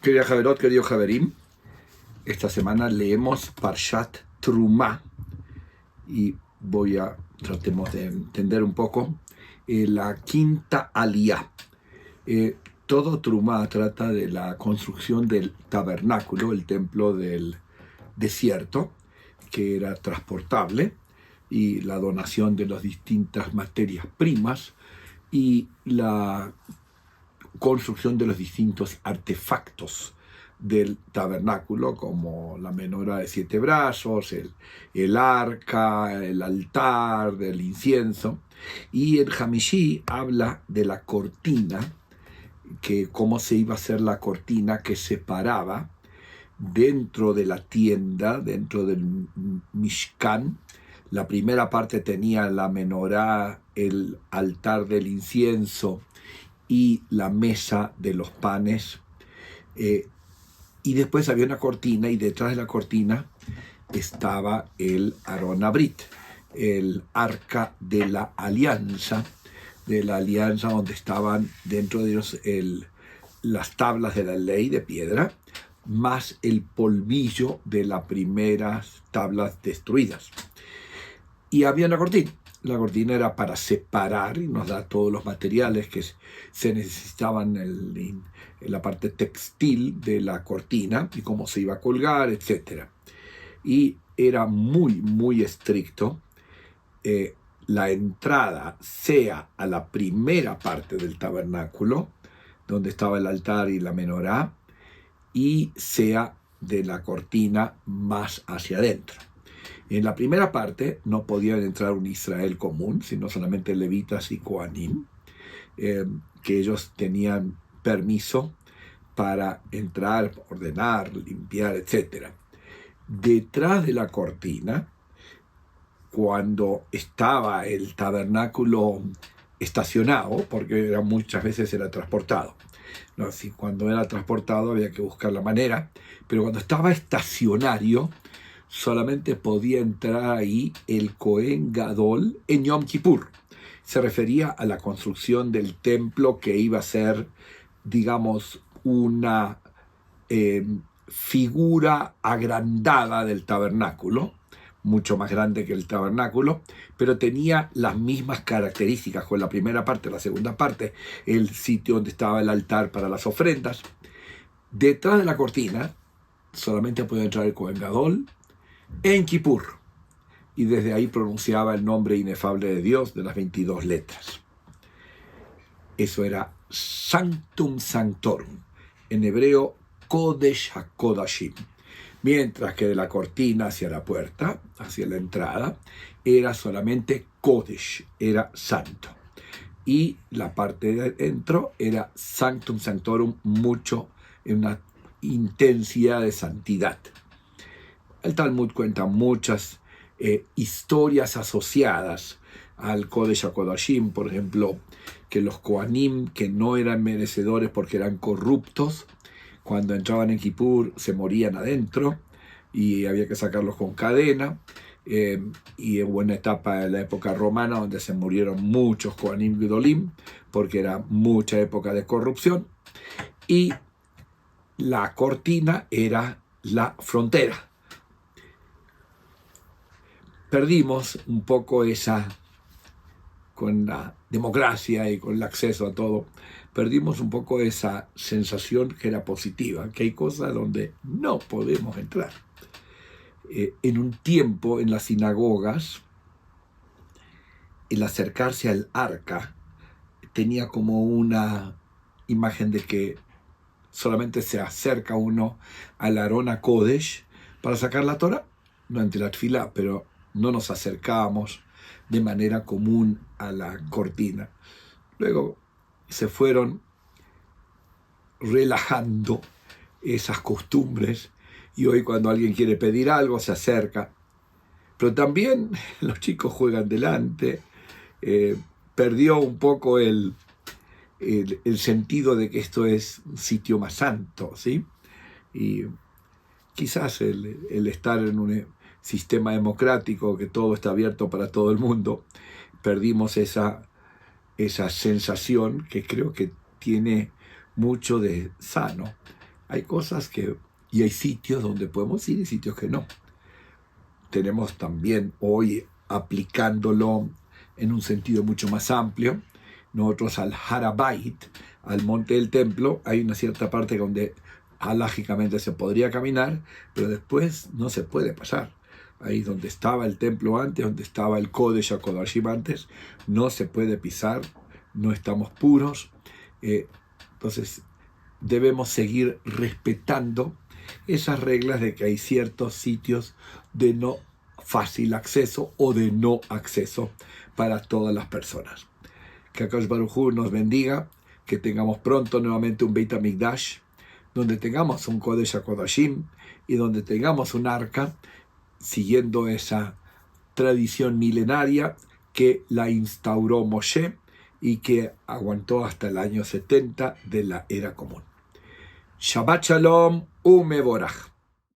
Querida Javerot, querido Javerim, esta semana leemos Parshat Trumá y tratemos de entender un poco la quinta aliyá. Todo Trumá trata de la construcción del tabernáculo, el templo del desierto, que era transportable, y la donación de las distintas materias primas y la construcción de los distintos artefactos del tabernáculo, como la menorá de 7 brazos, el arca, el altar, del incienso. Y el Hamishi habla de la cortina, que cómo se iba a hacer la cortina que separaba dentro de la tienda, dentro del Mishkan. La primera parte tenía la menorá, el altar del incienso y la mesa de los panes, y después había una cortina, y detrás de la cortina estaba el Aron Abrit, el arca de la alianza, donde estaban dentro de ellos las tablas de la ley de piedra, más el polvillo de las primeras tablas destruidas. Y había una cortina. La cortina era para separar, y nos da todos los materiales que se necesitaban en la parte textil de la cortina y cómo se iba a colgar, etc. Y era muy, muy estricto. La entrada sea a la primera parte del tabernáculo, donde estaba el altar y la menorá, y sea de la cortina más hacia adentro. En la primera parte no podían entrar un Israel común, sino solamente levitas y Kohanim, que ellos tenían permiso para entrar, ordenar, limpiar, etc. Detrás de la cortina, cuando estaba el tabernáculo estacionado, porque muchas veces era transportado, ¿no? Si cuando era transportado había que buscar la manera, pero cuando estaba estacionario, solamente podía entrar ahí el Cohen Gadol en Yom Kippur. Se refería a la construcción del templo, que iba a ser, digamos, una figura agrandada del tabernáculo, mucho más grande que el tabernáculo, pero tenía las mismas características con la primera parte, la segunda parte, el sitio donde estaba el altar para las ofrendas. Detrás de la cortina solamente podía entrar el Cohen Gadol en Kippur, y desde ahí pronunciaba el nombre inefable de Dios de las 22 letras. Eso era Sanctum Sanctorum, en hebreo Kodesh HaKodashim, mientras que de la cortina hacia la puerta, hacia la entrada, era solamente Kodesh, era santo, y la parte de adentro era Sanctum Sanctorum, mucho, en una intensidad de santidad. El Talmud cuenta muchas historias asociadas al Kodesh HaKodashim, por ejemplo, que los Kohanim, que no eran merecedores porque eran corruptos, cuando entraban en Kippur se morían adentro y había que sacarlos con cadena, y hubo una etapa en la época romana donde se murieron muchos Kohanim Gedolim porque era mucha época de corrupción, y la cortina era la frontera. Perdimos un poco esa, con la democracia y con el acceso a todo, perdimos un poco esa sensación que era positiva, que hay cosas donde no podemos entrar. En un tiempo, en las sinagogas, el acercarse al arca tenía como una imagen de que solamente se acerca uno al Aron HaKodesh para sacar la Torah, durante la tefilá, pero no nos acercábamos de manera común a la cortina. Luego se fueron relajando esas costumbres, y hoy cuando alguien quiere pedir algo se acerca, pero también los chicos juegan delante. Perdió un poco el sentido de que esto es un sitio más santo, ¿sí? Y quizás el estar en un sistema democrático, que todo está abierto para todo el mundo, perdimos esa sensación que creo que tiene mucho de sano. Hay cosas y hay sitios donde podemos ir y sitios que no. Tenemos también hoy, aplicándolo en un sentido mucho más amplio, nosotros al Harabait, al monte del templo, hay una cierta parte donde halágicamente se podría caminar, pero después no se puede pasar. Ahí donde estaba el templo antes, donde estaba el Kodesh HaKodashim antes, no se puede pisar, no estamos puros. Entonces debemos seguir respetando esas reglas de que hay ciertos sitios de no fácil acceso o de no acceso para todas las personas. Que Akadosh Baruj Hu nos bendiga, que tengamos pronto nuevamente un Beit HaMikdash, donde tengamos un Kodesh HaKodashim y donde tengamos un arca, siguiendo esa tradición milenaria que la instauró Moshe y que aguantó hasta el año 70 de la era común. Shabbat Shalom Umevorach.